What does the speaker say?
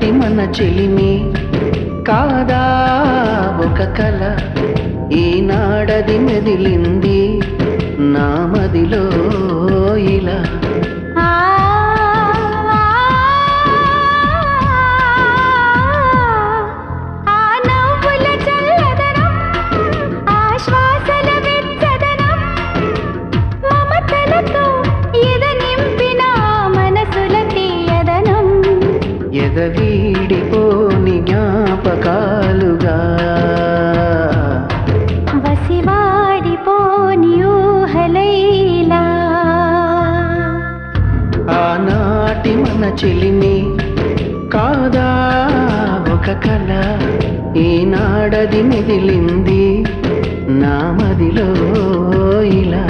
ఆనాటి మన చెలిమి కాదా ఒక కల, ఈనాడది మెదిలింది నా మదిలో ఇలా. ఎదవీడిపోని జ్ఞాపకాలుగా వసివాడిపోని ఊహలైలా. ఆనాటి మన చెలిమి కాదా ఒక కల, ఈనాడది మిగిలింది నా మదిలో ఇలా.